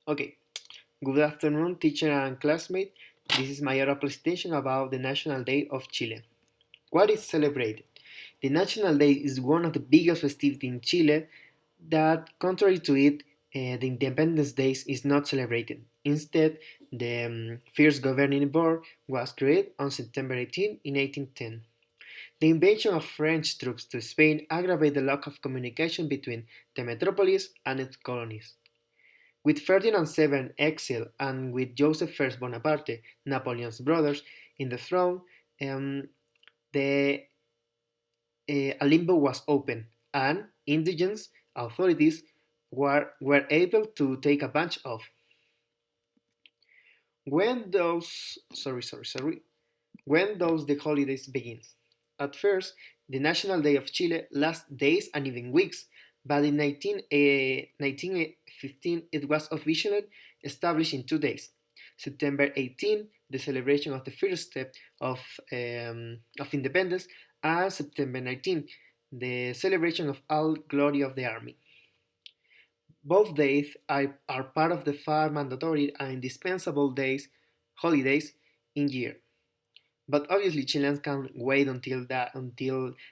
Okay, good afternoon, teacher and classmate. This is my oral presentation about the National Day of Chile. What is celebrated? The National Day is one of the biggest festivities in Chile that, contrary to it, the Independence Day is not celebrated. Instead, the first governing board was created on September 18 in 1810. The invasion of French troops to Spain aggravated the lack of communication between the metropolis and its colonies. With Ferdinand VII exiled and with Joseph I Bonaparte, Napoleon's brothers, in the throne, um, the a limbo was open, and indigenous authorities were able to take advantage of. When does the holidays begin? At first, the National Day of Chile lasts days and even weeks, but in 1915 it was officially established in 2 days. September 18, the celebration of the first step of independence, and September 19, the celebration of all glory of the army. Both days are part of the five mandatory and indispensable holidays in year. But obviously, Chileans can wait until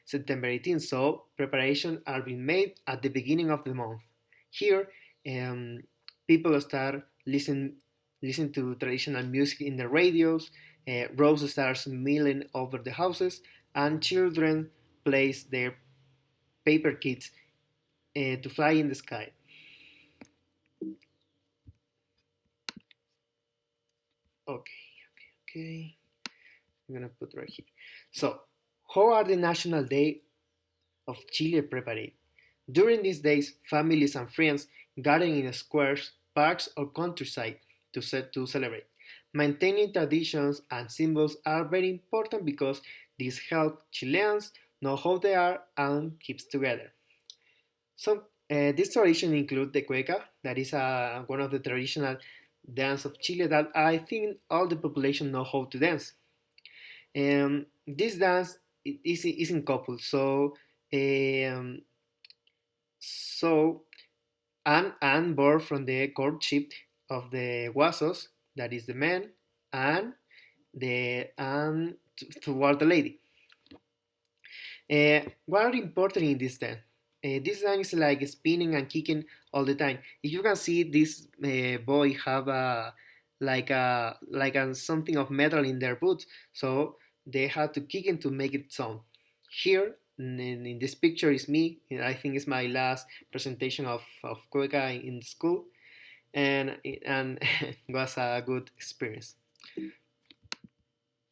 September 18th, so preparations are being made at the beginning of the month. Here, um, people start listen to traditional music in the radios. Rose starts milling over the houses, and children place their paper kites to fly in the sky. Okay, okay. I'm gonna put right here. So, how are the National Day of Chile prepared? During these days, families and friends gather in squares, parks, or countryside to celebrate. Maintaining traditions and symbols are very important because these help Chileans know how they are and keeps together. This tradition includes the cueca, that is one of the traditional dance of Chile that I think all the population know how to dance. This dance is in couples, um, so and born from the courtship of the guasos, that is the man, and toward the lady. What are important in this dance? This dance is like spinning and kicking all the time. If you can see this boy have something of metal in their boots, so they had to kick it to make it sound. Here in this picture is me. I think it's my last presentation of cueca in school, and was a good experience.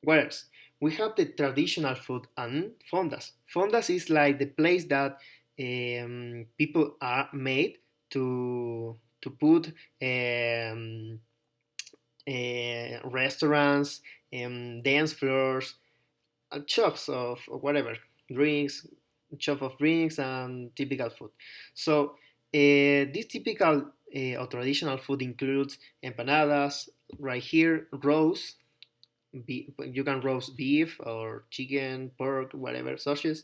What else? We have the traditional food and fondas. Fondas is like the place that people are made to put restaurants, dance floors, shops of whatever drinks, shop of drinks and typical food. So this typical or traditional food includes empanadas. Right here, roast you can roast beef or chicken, pork, whatever sausages,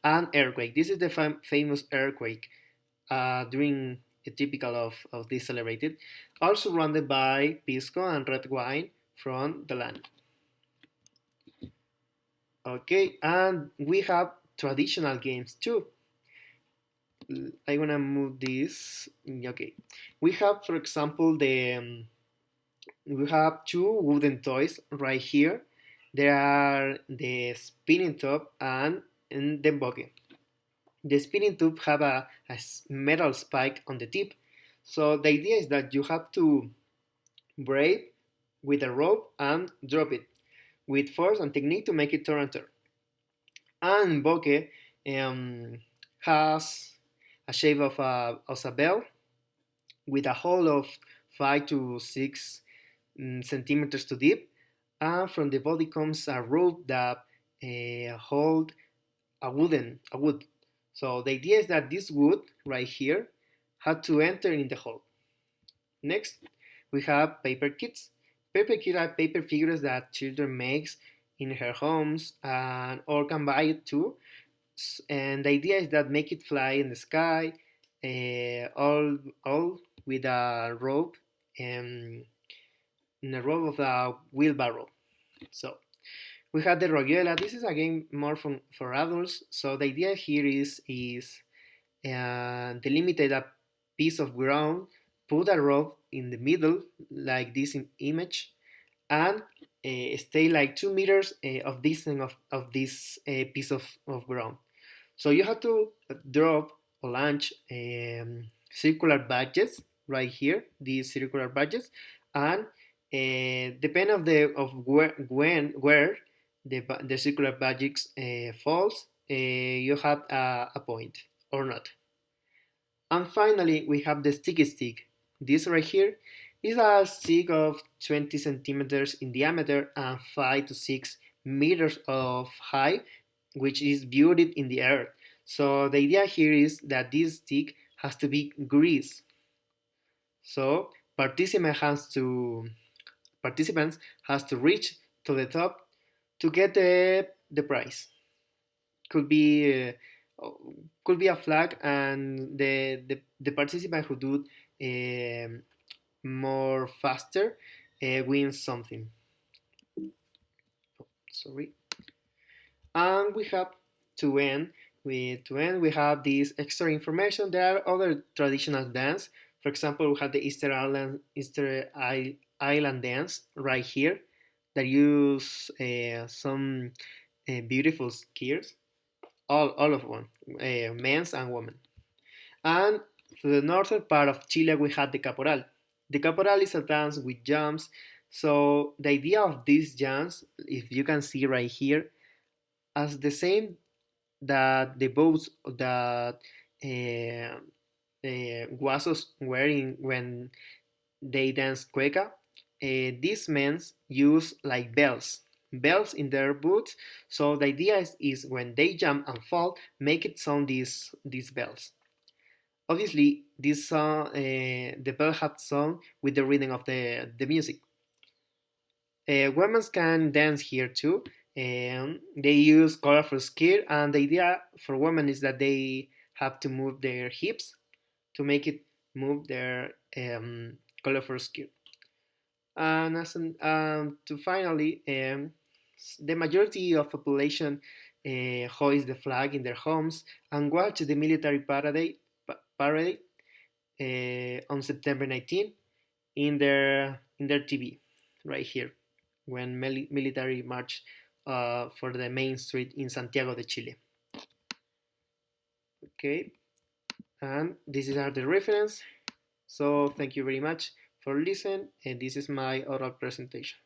and earthquake. This is the famous earthquake during a typical of this celebrated, also surrounded by pisco and red wine from the land. Okay, and we have traditional games too. I'm gonna move this. Okay, we have, for example, we have two wooden toys right here. There are the spinning top and the buggy. The spinning tube have a metal spike on the tip. So the idea is that you have to braid with a rope and drop it with force and technique to make it turn and turn. And bokeh has a shape of a bell with a hole of 5 to 6 centimeters to deep, and from the body comes a rope that hold a wood. So the idea is that this wood right here had to enter in the hole. Next, we have paper kits. Paper kits are paper figures that children makes in her homes and or can buy it too. And the idea is that make it fly in the sky, all with a rope um, in the role of a wheelbarrow. So we have the roguela. This is a game more for adults. So the idea here is delimitate a piece of ground, put a rope in the middle, like this in image, and stay like 2 meters of distance of this piece of ground. So you have to drop or launch circular badges right here, these circular badges, and depend of where the circular badges falls, you have a point or not. And finally, we have the sticky stick. This right here is a stick of 20 centimeters in diameter and 5 to 6 meters of height, which is buried in the earth. So the idea here is that this stick has to be greased. So participants has to reach to the top to get the prize. Could be could be a flag, and the participant who do more faster wins something. Sorry. And we have to end we have this extra information. There are other traditional dance. For example, we have the Easter Island dance right here that use some beautiful skills, all of one, men's and women. And for the northern part of Chile, we had the caporal. The caporal is a dance with jumps. So the idea of these jumps, if you can see right here, as the same that the boats that guasos wearing when they dance cueca, these men use like bells in their boots. So the idea is when they jump and fall, make it sound these bells. Obviously, this song, the bell had song with the rhythm of the music. Women can dance here too. They use colorful skirt, and the idea for women is that they have to move their hips to make it move their colorful skirt. And to finally, the majority of population hoist the flag in their homes and watch the military parade on September 19 in their TV right here when military march for the main street in Santiago de Chile. Okay, and this is the reference. So thank you very much for listening, and this is my oral presentation.